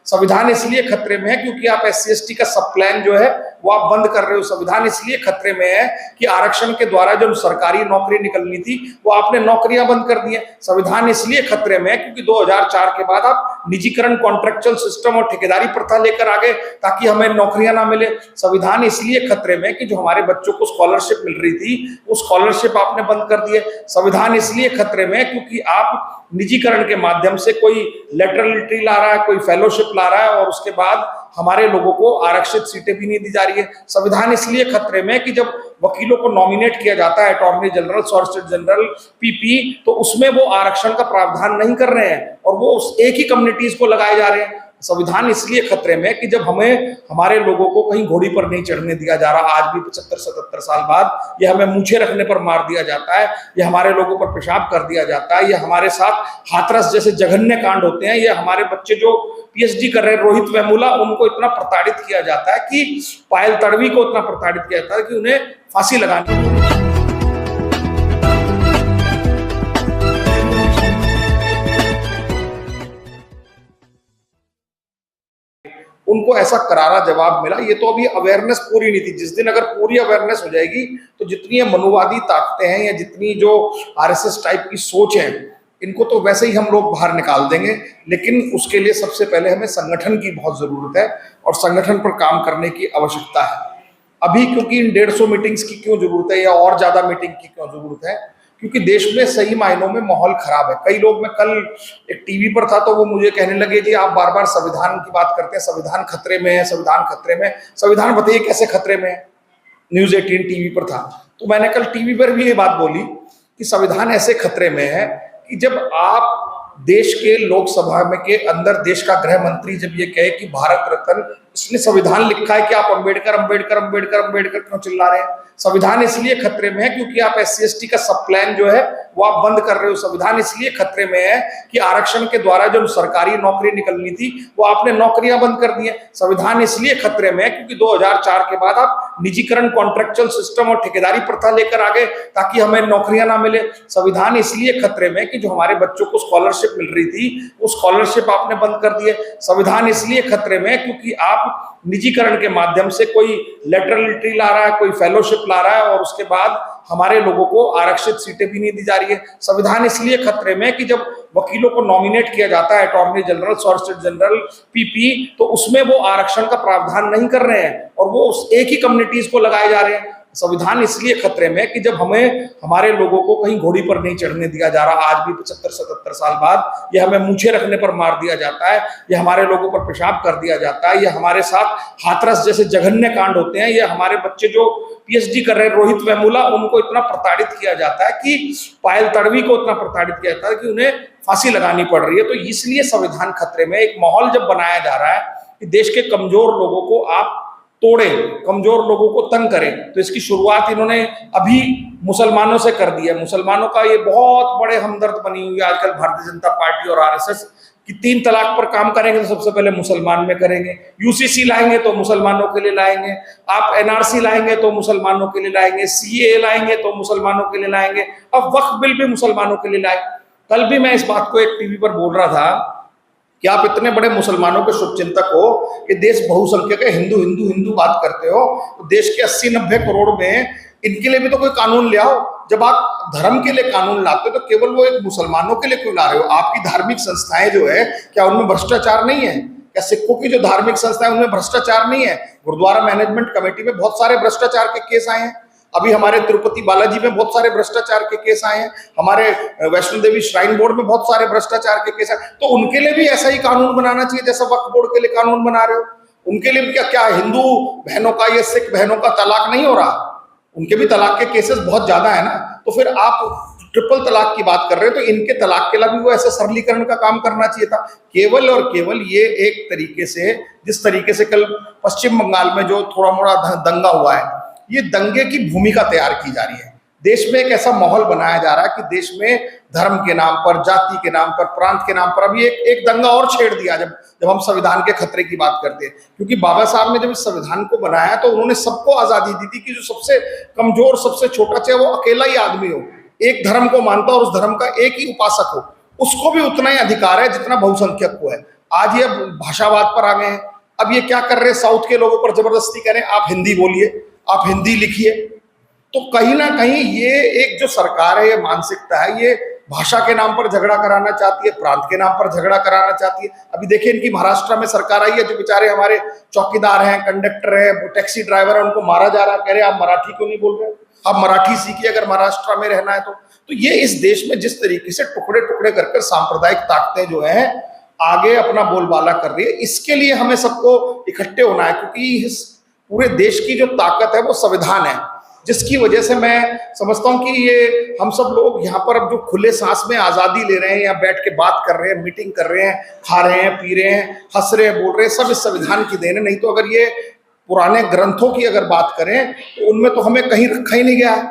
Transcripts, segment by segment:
संविधान इसलिए खतरे में है क्योंकि आप SC/ST का सब प्लान जो है वो आप बंद कर रहे हो। संविधान इसलिए खतरे में है कि आरक्षण के द्वारा जो सरकारी नौकरी निकलनी थी वो आपने नौकरियां बंद कर दी हैं। संविधान इसलिए खतरे में है क्योंकि 2004 के बाद आप निजीकरण, कॉन्ट्रेक्चुअल सिस्टम और ठेकेदारी प्रथा लेकर आ गए ताकि हमें नौकरियां ना मिले। संविधान इसलिए खतरे में कि जो हमारे बच्चों को स्कॉलरशिप मिल रही थी वो स्कॉलरशिप आपने बंद कर दी है। संविधान इसलिए खतरे में है क्योंकि आप निजीकरण के माध्यम से कोई लेटरलिटी ला रहा है, कोई फेलोशिप ला रहा है और उसके बाद हमारे लोगों को आरक्षित सीटें भी नहीं दी जा रही है। संविधान इसलिए खतरे में कि जब वकीलों को नॉमिनेट किया जाता है attorney general, solicitor general, PP, तो उसमें वो आरक्षण का प्रावधान नहीं कर रहे हैं और वो उस एक ही कम्युनिटीज को लगाए जा रहे हैं। संविधान इसलिए खतरे में कि जब हमें हमारे लोगों को कहीं घोड़ी पर नहीं चढ़ने दिया जा रहा, आज भी 75-77 साल बाद ये हमें मूछे रखने पर मार दिया जाता है, ये हमारे लोगों पर पेशाब कर दिया जाता है, ये हमारे साथ हाथरस जैसे जघन्य कांड होते हैं, ये हमारे बच्चे जो PhD कर रहे हैं, रोहित वेमुला, उनको इतना प्रताड़ित किया जाता है कि पायल तड़वी को इतना प्रताड़ित किया जाता है कि उन्हें फांसी लगानी। उनको ऐसा करारा जवाब मिला। ये तो अभी अवेयरनेस पूरी नहीं थी। जिस दिन अगर पूरी अवेयरनेस हो जाएगी तो जितनी ये मनुवादी ताकतें हैं या जितनी जो RSS टाइप की सोच है, इनको तो वैसे ही हम लोग बाहर निकाल देंगे। लेकिन उसके लिए सबसे पहले हमें संगठन की बहुत जरूरत है और संगठन पर काम करने की आवश्यकता है। अभी क्योंकि इन 150 मीटिंग्स की क्यों जरूरत है या और ज्यादा मीटिंग की क्यों जरूरत है? क्योंकि देश में सही मायनों में माहौल खराब है। कई लोग, मैं कल एक टीवी पर था तो वो मुझे कहने लगे जी आप बार बार संविधान की बात करते हैं, संविधान खतरे में है, संविधान खतरे में। संविधान बताइए कैसे खतरे में है? न्यूज़ 18 टीवी पर था तो मैंने कल टीवी पर भी ये बात बोली कि संविधान ऐसे खतरे में है कि जब आप देश के लोकसभा में के अंदर देश का गृह मंत्री जब ये कहे कि भारत रत्न, इसने संविधान लिखा है कि आप अंबेडकर अंबेडकर अंबेडकर अंबेडकर क्यों चिल्ला रहे हैं? संविधान इसलिए खतरे में है क्योंकि आप SC/ST का सब प्लान जो है वो आप बंद कर रहे हो। संविधान इसलिए खतरे में है कि आरक्षण के द्वारा जो सरकारी नौकरी निकलनी थी वो आपने नौकरियां बंद कर दी हैं। संविधान इसलिए खतरे में है क्योंकि 2004 के बाद आप निजीकरण, कॉन्ट्रेक्चुअल सिस्टम और ठेकेदारी प्रथा लेकर आ गए ताकि हमें नौकरियां ना मिले। संविधान इसलिए खतरे में कि जो हमारे बच्चों को स्कॉलरशिप मिल रही थी वो स्कॉलरशिप आपने बंद कर दी है। संविधान इसलिए खतरे में क्योंकि आप निजीकरण के माध्यम से कोई लेटरलिटी ला रहा है, कोई फेलोशिप ला रहा है और उसके बाद हमारे लोगों को आरक्षित सीटें भी नहीं दी जा रही है। संविधान इसलिए खतरे में कि जब वकीलों को नॉमिनेट किया जाता है attorney general, solicitor general, PP, तो उसमें वो आरक्षण का प्रावधान नहीं कर रहे हैं और वो उस एक ही कम्युनिटीज को लगाए जा रहे हैं। संविधान इसलिए खतरे में कि जब हमें हमारे लोगों को कहीं घोड़ी पर नहीं चढ़ने दिया जा रहा, आज भी 75-77 साल बाद ये हमें मूछे रखने पर मार दिया जाता है, ये हमारे लोगों पर पेशाब कर दिया जाता है, ये हमारे साथ हाथरस जैसे जघन्य कांड होते हैं, ये हमारे बच्चे जो PhD कर रहे हैं, रोहित वेमुला, उनको इतना प्रताड़ित किया जाता है कि पायल तड़वी को इतना प्रताड़ित किया जाता है कि उन्हें फांसी लगानी पड़ रही है। तो इसलिए संविधान खतरे में। एक माहौल जब बनाया जा रहा है कि देश के कमजोर लोगों को आप तोड़े, कमजोर लोगों को तंग करें, तो इसकी शुरुआत इन्होंने अभी मुसलमानों से कर दी है। मुसलमानों का ये बहुत बड़े हमदर्द बनी हुई है आजकल भारतीय जनता पार्टी और RSS कि 3 तलाक पर काम करेंगे तो सबसे पहले मुसलमान में करेंगे, UCC लाएंगे तो मुसलमानों के लिए लाएंगे, आप NRC लाएंगे तो मुसलमानों के लिए लाएंगे, CAA लाएंगे तो मुसलमानों के लिए लाएंगे, अब वक्फ बिल भी मुसलमानों के लिए लाए। कल भी मैं इस बात को एक टीवी पर बोल रहा था कि आप इतने बड़े मुसलमानों के शुभचिंतक हो कि देश बहुसंख्यक है, हिंदू हिंदू हिंदू बात करते हो, तो देश के 80-90 करोड़ में इनके लिए भी तो कोई कानून ले आओ। जब आप धर्म के लिए कानून लाते हो तो केवल वो एक मुसलमानों के लिए क्यों ला रहे हो? आपकी धार्मिक संस्थाएं जो है क्या उनमें भ्रष्टाचार नहीं है? क्या सिखों की जो धार्मिक संस्थाएं उनमें भ्रष्टाचार नहीं है? गुरुद्वारा मैनेजमेंट कमेटी में बहुत सारे भ्रष्टाचार के केस आए हैं। अभी हमारे तिरुपति बालाजी में बहुत सारे भ्रष्टाचार के केस आए हैं, हमारे वैष्णो देवी श्राइन बोर्ड में बहुत सारे भ्रष्टाचार के केस आए। तो उनके लिए भी ऐसा ही कानून बनाना चाहिए जैसा वक्फ बोर्ड के लिए कानून बना रहे हो। उनके लिए भी क्या हिंदू बहनों का या सिख बहनों का तलाक नहीं हो रहा? उनके भी तलाक के केसेस बहुत ज्यादा है ना। तो फिर आप ट्रिपल तलाक की बात कर रहे हो, तो इनके तलाक के लिए भी वो ऐसे सरलीकरण का काम करना चाहिए था। केवल और केवल ये एक तरीके से, जिस तरीके से कल पश्चिम बंगाल में जो थोड़ा मोड़ा दंगा हुआ है, ये दंगे की भूमिका तैयार की जा रही है। देश में एक ऐसा माहौल बनाया जा रहा है कि देश में धर्म के नाम पर, जाति के नाम पर, प्रांत के नाम पर अभी एक दंगा और छेड़ दिया जब हम संविधान के खतरे की बात करते हैं। क्योंकि बाबा साहब ने जब इस संविधान को बनाया तो उन्होंने सबको आजादी दी थी कि जो सबसे कमजोर, सबसे छोटा, चाहे वो अकेला ही आदमी हो, एक धर्म को मानता और उस धर्म का एक ही उपासक हो, उसको भी उतना ही अधिकार है जितना बहुसंख्यक को है। आज ये भाषावाद पर आ गए हैं। अब ये क्या कर रहे हैं, साउथ के लोगों पर जबरदस्ती करें, आप हिंदी बोलिए, आप हिंदी लिखिए। तो कहीं ना कहीं ये एक जो सरकार है, ये मानसिकता है, ये भाषा के नाम पर झगड़ा कराना चाहती है, प्रांत के नाम पर झगड़ा कराना चाहती है। अभी देखिए इनकी महाराष्ट्र में सरकार आई है, जो बेचारे हमारे चौकीदार हैं, कंडक्टर हैं, टैक्सी ड्राइवर है, उनको मारा जा रहा है। कह रहे आप मराठी क्यों नहीं बोल रहे, आप मराठी सीखिए अगर महाराष्ट्र में रहना है तो ये इस देश में जिस तरीके से टुकड़े टुकड़े कर सांप्रदायिक ताकतें जो है आगे अपना बोलबाला कर रही है, इसके लिए हमें सबको इकट्ठे होना है, क्योंकि इस पूरे देश की जो ताकत है वो संविधान है, जिसकी वजह से मैं समझता हूं कि ये हम सब लोग यहाँ पर अब जो खुले सांस में आजादी ले रहे हैं, या बैठ के बात कर रहे हैं, मीटिंग कर रहे हैं, खा रहे हैं, पी रहे हैं, हंस रहे हैं, बोल रहे हैं, सब इस संविधान की देन है। नहीं तो अगर ये पुराने ग्रंथों की अगर बात करें तो उनमें तो हमें कहीं रखा ही नहीं गया है।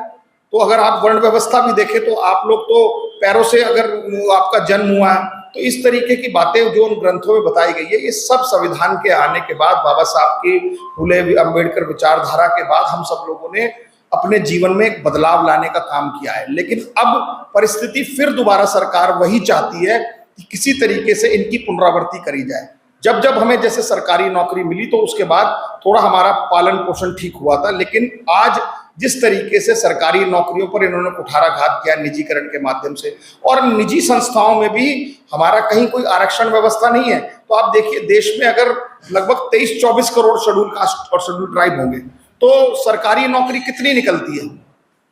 तो अगर आप वर्ण व्यवस्था भी देखें तो आप लोग तो पैरों से अगर आपका जन्म हुआ है, तो इस तरीके की बातें जो उन ग्रंथों में बताई गई है, ये सब संविधान के आने के बाद, बाबा साहब की, फूले अम्बेडकर विचारधारा के बाद हम सब लोगों ने अपने जीवन में एक बदलाव लाने का काम किया है। लेकिन अब परिस्थिति फिर दोबारा सरकार वही चाहती है कि किसी तरीके से इनकी पुनरावृत्ति करी जाए। जब जब हमें जैसे सरकारी नौकरी मिली तो उसके बाद थोड़ा हमारा पालन पोषण ठीक हुआ था, लेकिन आज जिस तरीके से सरकारी नौकरियों पर इन्होंने कुठाराघात किया निजीकरण के माध्यम से, और निजी संस्थाओं में भी हमारा कहीं कोई आरक्षण व्यवस्था नहीं है। तो आप देखिए देश में अगर लगभग 23-24 करोड़ शेड्यूल कास्ट और शेड्यूल ट्राइब होंगे तो सरकारी नौकरी कितनी निकलती है,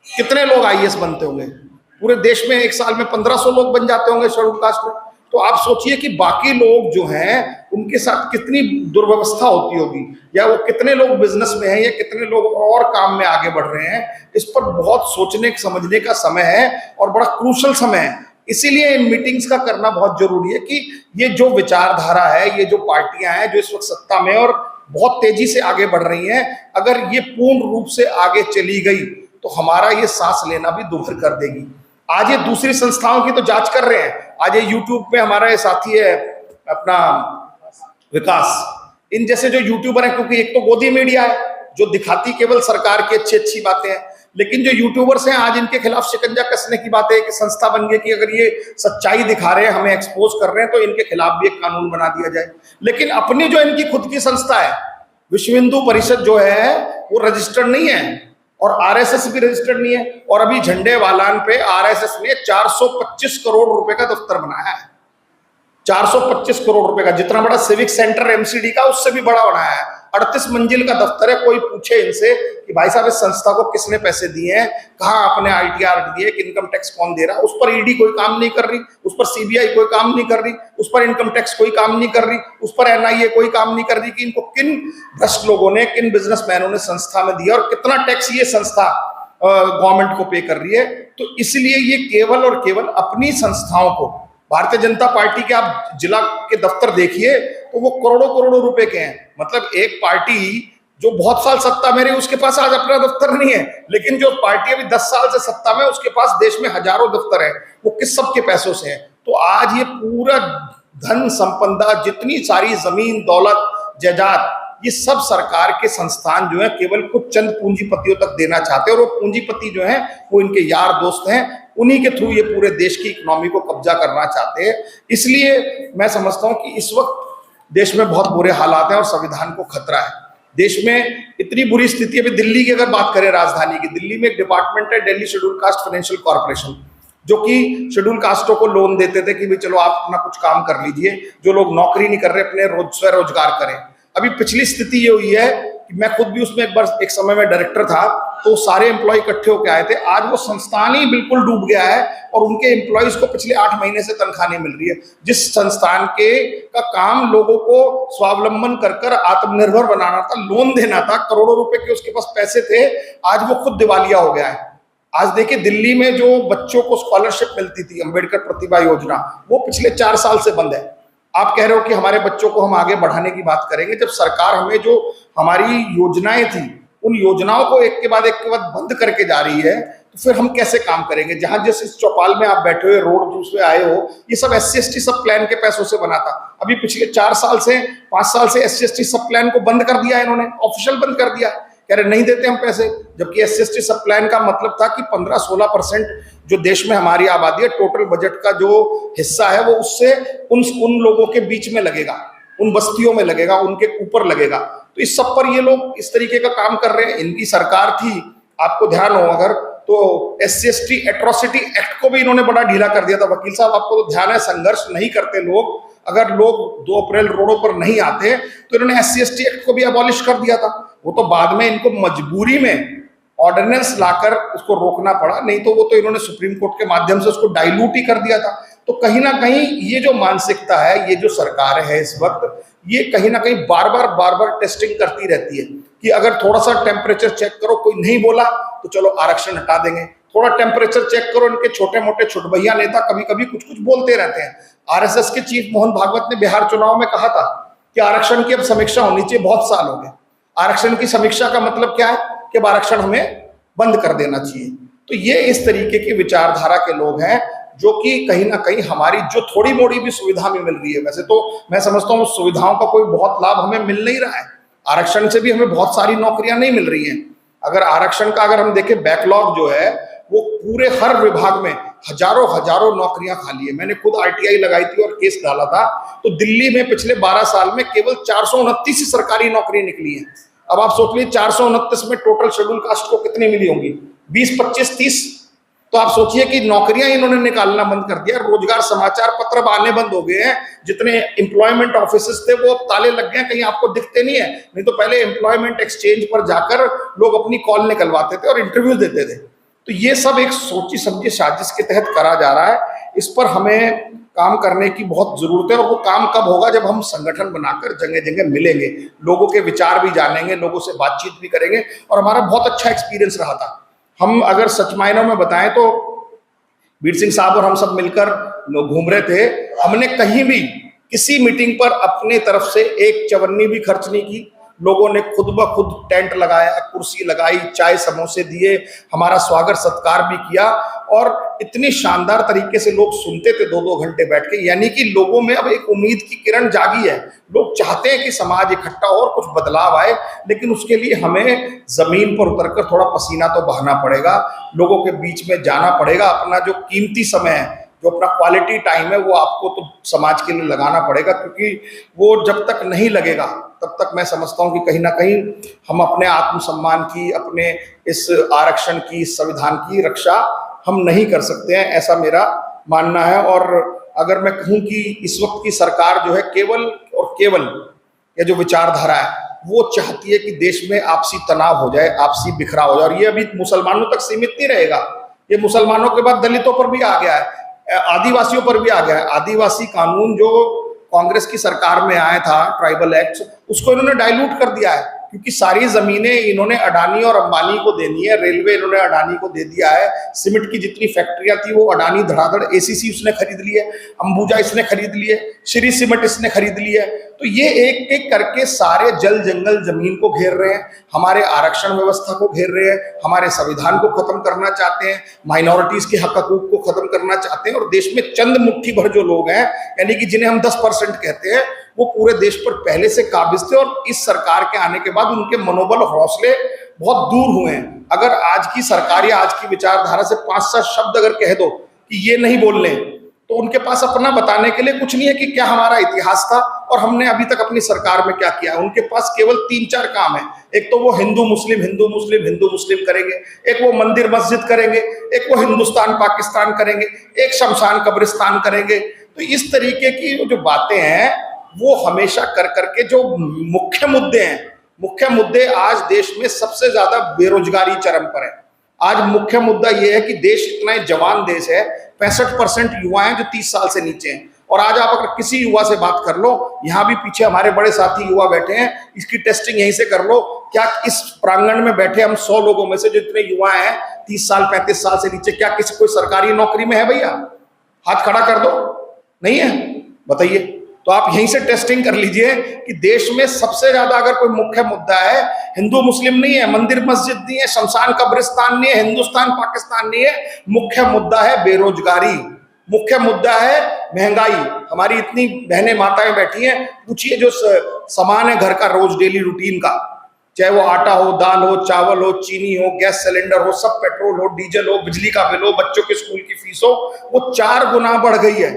कितने लोग आईएएस बनते होंगे? पूरे देश में एक साल में 1500 लोग बन जाते होंगे शेड्यूल कास्ट में। तो आप सोचिए कि बाकी लोग जो हैं उनके साथ कितनी दुर्व्यवस्था होती होगी, या वो कितने लोग बिजनेस में हैं, या कितने लोग और काम में आगे बढ़ रहे हैं। इस पर बहुत सोचने समझने का समय है और बड़ा क्रूशल समय है। इसीलिए इन मीटिंग्स का करना बहुत जरूरी है कि ये जो विचारधारा है, ये जो पार्टियां हैं जो इस वक्त सत्ता में और बहुत तेजी से आगे बढ़ रही हैं, अगर ये पूर्ण रूप से आगे चली गई तो हमारा ये सांस लेना भी दुभर कर देगी। आज ये दूसरी संस्थाओं की तो जांच कर रहे हैं। आज ये यूट्यूब पे हमारा ये साथी है अपना विकास, इन जैसे जो यूट्यूबर हैं, क्योंकि एक तो गोदी मीडिया है जो दिखाती केवल सरकार की अच्छी अच्छी बातें हैं, लेकिन जो यूट्यूबर्स हैं आज इनके खिलाफ शिकंजा कसने की बात है कि संस्था बन गई कि अगर ये सच्चाई दिखा रहे हैं, हमें एक्सपोज कर रहे हैं, तो इनके खिलाफ भी एक कानून बना दिया जाए। लेकिन अपनी जो इनकी खुद की संस्था है विश्व हिंदू परिषद जो है वो रजिस्टर्ड नहीं है, और आरएसएस भी रजिस्टर्ड नहीं है। और अभी झंडे वालान पे आरएसएस ने 425 करोड़ रुपए का दफ्तर बनाया है। 425 करोड़ रुपए का, जितना बड़ा सिविक सेंटर एमसीडी का उससे भी बड़ा बनाया है। 38 मंजिल का दफ्तर है। कोई पूछे इनसे कि भाई साहब इस संस्था को किसने पैसे दिए हैं, कहाँ आपने आईटीआर दिए, इनकम टैक्स कौन दे रहा है, उस पर ईडी कोई काम नहीं कर रही, उस पर सीबीआई कोई काम नहीं कर रही, उस पर इनकम टैक्स कोई काम नहीं कर रही, उस पर एनआईए कोई काम नहीं कर रही कि इनको किन भ्रष्ट लोगों ने, किन बिजनेसमैनों ने संस्था में दिया और कितना टैक्स ये संस्था गवर्नमेंट को पे कर रही है। तो इसलिए ये केवल और केवल अपनी संस्थाओं को, भारतीय जनता पार्टी के आप जिला के दफ्तर देखिए तो वो करोड़ों करोड़ों रुपए के हैं। मतलब एक पार्टी जो बहुत साल सत्ता में रही उसके पास आज अपना दफ्तर नहीं है, लेकिन जो पार्टी अभी 10 साल से सत्ता में उसके पास देश में हजारों दफ्तर है, वो किस सबके पैसों से है। तो आज ये पूरा धन संपदा, जितनी सारी जमीन दौलत जायदाद, ये सब सरकार के संस्थान जो है केवल कुछ चंद पूंजीपतियों तक देना चाहते हैं, और वो पूंजीपति जो है वो इनके यार दोस्त हैं, उन्हीं के थ्रू ये पूरे देश की इकोनॉमी को कब्जा करना चाहते हैं। इसलिए मैं समझता हूं कि इस वक्त देश में बहुत बुरे हालात हैं और संविधान को खतरा है। देश में इतनी बुरी स्थिति, अभी दिल्ली की अगर बात करें, राजधानी की, दिल्ली में एक डिपार्टमेंट है Delhi schedule caste financial corporation, जो कि शेड्यूल कास्टों को लोन देते थे कि भाई चलो आप अपना कुछ काम कर लीजिए, जो लोग नौकरी नहीं कर रहे अपने स्वरोजगार करें। अभी पिछली स्थिति ये हुई है कि मैं खुद भी उसमें एक समय में डायरेक्टर था, तो सारे एम्प्लॉय इकट्ठे होकर आए थे। आज वो संस्थान ही बिल्कुल डूब गया है और उनके एम्प्लॉयज को पिछले 8 महीने से तनख्वाह नहीं मिल रही है। जिस संस्थान के का काम लोगों को स्वावलंबन कर आत्मनिर्भर बनाना था, लोन देना था, करोड़ों रुपए के उसके पास पैसे थे, आज वो खुद दिवालिया हो गया है। आज देखिए दिल्ली में जो बच्चों को स्कॉलरशिप मिलती थी, अंबेडकर प्रतिभा योजना, वो पिछले 4 साल से बंद है। आप कह रहे हो कि हमारे बच्चों को हम आगे बढ़ाने की बात करेंगे, जब सरकार हमें जो हमारी योजनाएं थी उन योजनाओं को एक के बाद बंद करके जा रही है, तो फिर हम कैसे काम करेंगे। जहां जैसे इस चौपाल में आप बैठे हुए, रोड उसमें आए हो, ये सब SC/ST सब प्लान के पैसों से बना था। अभी पिछले 4 साल से 5 साल से SC/ST सब प्लान को बंद कर दिया है इन्होंने, ऑफिशियल बंद कर दिया। कह रहे नहीं देते हम पैसे, जबकि SC/ST सब प्लान का मतलब था कि 15-16% जो देश में हमारी आबादी है, टोटल बजट का जो हिस्सा है वो उससे उन लोगों के बीच में लगेगा, उन बस्तियों में लगेगा, उनके ऊपर लगेगा। तो इस सब पर ये लोग इस तरीके का काम कर रहे हैं। इनकी सरकार थी, आपको ध्यान हो अगर, तो SC/ST एट्रोसिटी एक्ट को भी इन्होंने बड़ा ढीला कर दिया था। वकील साहब आपको तो ध्यान है, संघर्ष नहीं करते लोग, अगर लोग 2 अप्रैल रोडों पर नहीं आते तो इन्होंने SC/ST एक्ट को भी अबॉलिश कर दिया था। वो तो बाद में इनको मजबूरी में ऑर्डिनेंस लाकर उसको रोकना पड़ा, नहीं तो वो तो इन्होंने सुप्रीम कोर्ट के माध्यम से उसको डाइल्यूट ही कर दिया था। तो कहीं ना कहीं ये जो मानसिकता है, ये जो सरकार है इस वक्त, ये कहीं ना कहीं बार बार टेस्टिंग करती रहती है कि अगर थोड़ा सा टेम्परेचर चेक करो, कोई नहीं बोला तो चलो आरक्षण हटा देंगे, थोड़ा टेम्परेचर चेक करो। इनके छोटे मोटे छुटभैया नेता कभी कभी कुछ कुछ बोलते रहते हैं। RSS के चीफ मोहन भागवत ने बिहार चुनाव में कहा था कि आरक्षण की अब समीक्षा होनी चाहिए, बहुत साल हो गए। आरक्षण की समीक्षा का मतलब क्या है कि अब आरक्षण हमें बंद कर देना चाहिए। तो ये इस तरीके की विचारधारा के लोग हैं जो कि कहीं ना कहीं हमारी जो थोड़ी मोड़ी भी सुविधा में मिल रही है, वैसे तो मैं समझता हूँ सुविधाओं का कोई बहुत लाभ हमें मिल नहीं रहा है, आरक्षण से भी हमें बहुत सारी नौकरियां नहीं मिल रही हैं। अगर आरक्षण का अगर हम देखें, बैकलॉग जो है वो पूरे हर विभाग में हजारों नौकरियां खाली है। मैंने खुद RTI लगाई थी और केस डाला था, तो दिल्ली में पिछले 12 साल में केवल 429 सरकारी नौकरी निकली है। अब आप सोच लीजिए 429 में टोटल शेड्यूल कास्ट को कितनी मिली होंगी, 20, 25, 30। तो आप सोचिए कि नौकरियां इन्होंने निकालना बंद कर दिया। रोजगार समाचार पत्र अब आने बंद हो गए हैं, जितने एम्प्लॉयमेंट ऑफिसेस थे वो ताले लग गए, कहीं आपको दिखते नहीं है। नहीं तो पहले एम्प्लॉयमेंट एक्सचेंज पर जाकर लोग अपनी कॉल निकलवाते थे और इंटरव्यू देते थे। तो ये सब एक सोची समझी साजिश के तहत करा जा रहा है। इस पर हमें काम करने की बहुत जरूरत है, और वो काम कब होगा, जब हम संगठन बनाकर जगह जगह मिलेंगे, लोगों के विचार भी जानेंगे, लोगों से बातचीत भी करेंगे। और हमारा बहुत अच्छा एक्सपीरियंस रहा था। हम अगर सच मायनों में बताएं तो वीर सिंह साहब और हम सब मिलकर घूम रहे थे, हमने कहीं भी किसी मीटिंग पर अपने तरफ से एक चवन्नी भी खर्च नहीं की। लोगों ने खुद ब खुद टेंट लगाया, कुर्सी लगाई, चाय समोसे दिए, हमारा स्वागत सत्कार भी किया, और इतनी शानदार तरीके से लोग सुनते थे 2-2 घंटे बैठ के। यानी कि लोगों में अब एक उम्मीद की किरण जागी है। लोग चाहते हैं कि समाज इकट्ठा हो और कुछ बदलाव आए, लेकिन उसके लिए हमें जमीन पर उतरकर थोड़ा पसीना तो बहाना पड़ेगा, लोगों के बीच में जाना पड़ेगा। अपना जो कीमती समय है, जो अपना क्वालिटी टाइम है, वो आपको तो समाज के लिए लगाना पड़ेगा, क्योंकि वो जब तक नहीं लगेगा तब तक मैं समझता हूँ कि कहीं ना कहीं हम अपने आत्मसम्मान की, अपने इस आरक्षण की, इस संविधान की रक्षा हम नहीं कर सकते हैं, ऐसा मेरा मानना है। और अगर मैं कहूँ कि इस वक्त की सरकार जो है केवल और केवल ये जो विचारधारा है वो चाहती है कि देश में आपसी तनाव हो जाए, आपसी बिखराव हो जाए। और ये अभी मुसलमानों तक सीमित नहीं रहेगा, ये मुसलमानों के बाद दलितों पर भी आ गया है, आदिवासियों पर भी आ गया है। आदिवासी कानून जो कांग्रेस की सरकार में आया था, ट्राइबल एक्ट, उसको इन्होंने डाइल्यूट कर दिया है, क्योंकि सारी जमीनें इन्होंने अडानी और अंबानी को देनी है। रेलवे इन्होंने अडानी को दे दिया है, सीमेंट की जितनी फैक्ट्रियां थी वो अडानी धड़ाधड़, ACC उसने खरीद ली है, अंबुजा इसने खरीद ली है, श्री सीमेंट इसने खरीद ली है। तो ये एक एक करके सारे जल जंगल जमीन को घेर रहे हैं, हमारे आरक्षण व्यवस्था को घेर रहे हैं, हमारे संविधान को खत्म करना चाहते हैं, माइनॉरिटीज के हक हकूक को खत्म करना चाहते हैं। और देश में चंद मुट्ठी भर जो लोग हैं, यानी कि जिन्हें हम 10% कहते हैं, वो पूरे देश पर पहले से काबिज थे, और इस सरकार के आने के बाद उनके मनोबल और हौसले बहुत दूर हुए हैं। अगर आज की सरकार या आज की विचारधारा से 5-7 शब्द अगर कह दो कि ये नहीं बोलने, तो उनके पास अपना बताने के लिए कुछ नहीं है कि क्या हमारा इतिहास था और हमने अभी तक अपनी सरकार में क्या किया है। उनके पास केवल 3-4 काम है। एक तो वो हिंदू मुस्लिम हिंदू मुस्लिम हिंदू मुस्लिम करेंगे, एक वो मंदिर मस्जिद करेंगे, एक वो हिंदुस्तान पाकिस्तान करेंगे, एक शमशान कब्रिस्तान करेंगे। तो इस तरीके की जो बातें हैं वो हमेशा कर करके जो मुख्य मुद्दे हैं, मुख्य मुद्दे आज देश में सबसे ज्यादा बेरोजगारी चरम पर है। आज मुख्य मुद्दा यह है कि देश इतना जवान देश है, 65% युवा हैं जो 30 साल से नीचे हैं। और आज आप अगर किसी युवा से बात कर लो, यहाँ भी पीछे हमारे बड़े साथी युवा बैठे हैं, इसकी टेस्टिंग यहीं से कर लो, क्या इस प्रांगण में बैठे हम 100 लोगों में से जो इतने युवा हैं 30 साल 35 साल से नीचे, क्या किसी कोई सरकारी नौकरी में है? भैया हाथ खड़ा कर दो, नहीं है, बताइए। तो आप यहीं से टेस्टिंग कर लीजिए कि देश में सबसे ज्यादा अगर कोई मुख्य मुद्दा है, हिंदू मुस्लिम नहीं है, मंदिर मस्जिद नहीं है, शमशान कब्रिस्तान नहीं है, हिंदुस्तान पाकिस्तान नहीं है, मुख्य मुद्दा है बेरोजगारी, मुख्य मुद्दा है महंगाई। हमारी इतनी बहनें माताएं बैठी हैं, पूछिए जो सामान है घर का रोज डेली रूटीन का, चाहे वो आटा हो, दाल हो, चावल हो, चीनी हो, गैस सिलेंडर हो, सब पेट्रोल हो, डीजल हो, बिजली का बिल हो, बच्चों के स्कूल की फीस हो, वो 4 गुना बढ़ गई है।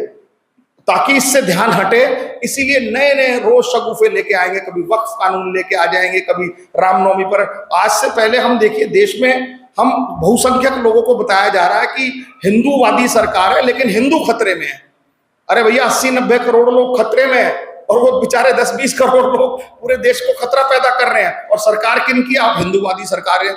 ताकि इससे ध्यान हटे, इसीलिए नए नए रोज शगुफे लेके आएंगे, कभी वक्फ कानून लेके आ जाएंगे, कभी रामनवमी पर। आज से पहले हम देखिए, देश में हम बहुसंख्यक लोगों को बताया जा रहा है कि हिंदूवादी सरकार है, लेकिन हिंदू खतरे में है। अरे भैया, 80-90 करोड़ लोग खतरे में है, और वो बेचारे 10-20 करोड़ लोग पूरे देश को खतरा पैदा कर रहे हैं, और सरकार किनकी? आप हिंदूवादी सरकार है।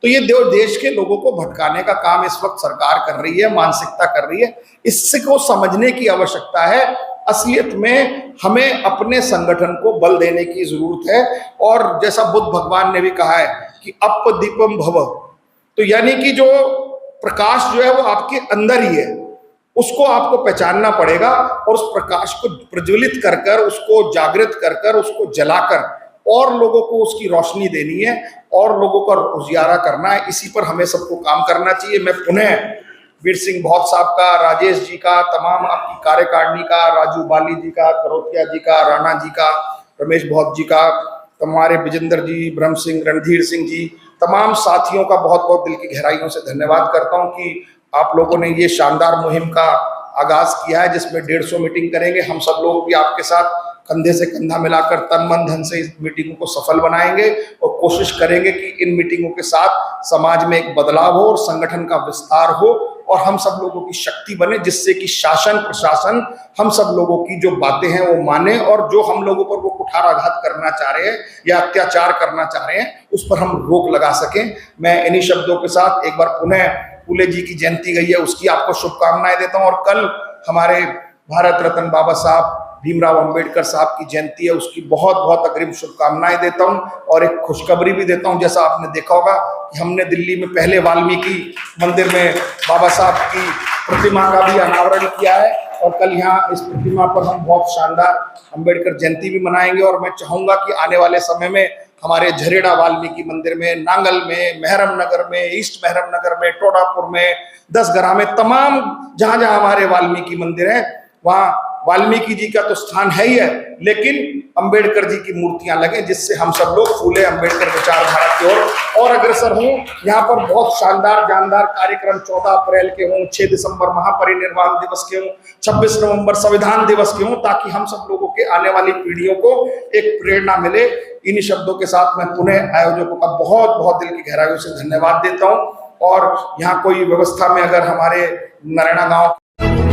तो ये देश के लोगों को भटकाने का काम इस वक्त सरकार कर रही है, मानसिकता कर रही है। इसको समझने की आवश्यकता है। असलियत में हमें अपने संगठन को बल देने की जरूरत है। और जैसा बुद्ध भगवान ने भी कहा है कि अप दीपम भव, तो यानी कि जो प्रकाश जो है वो आपके अंदर ही है, उसको आपको पहचानना पड़ेगा, और उस प्रकाश को प्रज्वलित कर कर, उसको जागृत कर कर, उसको जलाकर और लोगों को उसकी रोशनी देनी है, और लोगों का उजियारा करना है। इसी पर हमें सबको काम करना चाहिए। मैं पुनः वीर सिंह बहुत साहब का, राजेश जी का, तमाम आपकी कार्यकारिणी का, राजू बाली जी का, करोतिया जी का, राणा जी का, रमेश बहुत जी का, हमारे विजेंद्र जी, ब्रह्म सिंह, रणधीर सिंह जी, तमाम साथियों का बहुत बहुत दिल की गहराइयों से धन्यवाद करता हूं कि आप लोगों ने ये शानदार मुहिम का आगाज किया है, जिसमें 150 मीटिंग करेंगे। हम सब लोग भी आपके साथ कंधे से कंधा मिलाकर तन मन धन से इस मीटिंगों को सफल बनाएंगे, और कोशिश करेंगे कि इन मीटिंगों के साथ समाज में एक बदलाव हो और संगठन का विस्तार हो, और हम सब लोगों की शक्ति बने, जिससे कि शासन प्रशासन हम सब लोगों की जो बातें हैं वो माने, और जो हम लोगों पर वो कुठाराघात करना चाह रहे हैं या अत्याचार करना चाह रहे हैं, उस पर हम रोक लगा सकें। मैं इन्हीं शब्दों के साथ एक बार पुनः फूले जी की जयंती गई है, उसकी आपको शुभकामनाएं देता हूं। और कल हमारे भारत रत्न बाबा साहब भीमराव अंबेडकर साहब की जयंती है, उसकी बहुत बहुत अग्रिम शुभकामनाएं देता हूं। और एक खुशखबरी भी देता हूं, जैसा आपने देखा होगा कि हमने दिल्ली में पहले वाल्मीकि मंदिर में बाबा साहब की प्रतिमा का भी अनावरण किया है, और कल यहाँ इस प्रतिमा पर हम बहुत शानदार अंबेडकर जयंती भी मनाएंगे। और मैं चाहूंगा कि आने वाले समय में हमारे झरेड़ा वाल्मीकि मंदिर में, नांगल में, मेहरम नगर में, ईस्ट मेहरम नगर में, टोडापुर में, 10 में, तमाम जहां जहां हमारे वाल्मीकि मंदिर हैं, वहां वाल्मीकि जी का तो स्थान है ही है, लेकिन अंबेडकर जी की मूर्तियां लगे, जिससे हम सब लोग फूले अंबेडकर विचारधारा की ओर और अग्रसर हों। यहाँ पर बहुत शानदार जानदार कार्यक्रम 14 अप्रैल के हों, 6 दिसंबर महापरिनिर्वाण दिवस के हों, 26 नवंबर संविधान दिवस के हों, ताकि हम सब लोगों के आने वाली पीढ़ियों को एक प्रेरणा मिले। इन्हीं शब्दों के साथ मैं पुनः आयोजकों का बहुत बहुत दिल की गहराइयों से धन्यवाद देता हूँ। और यहाँ कोई व्यवस्था में अगर हमारे नरेना गांव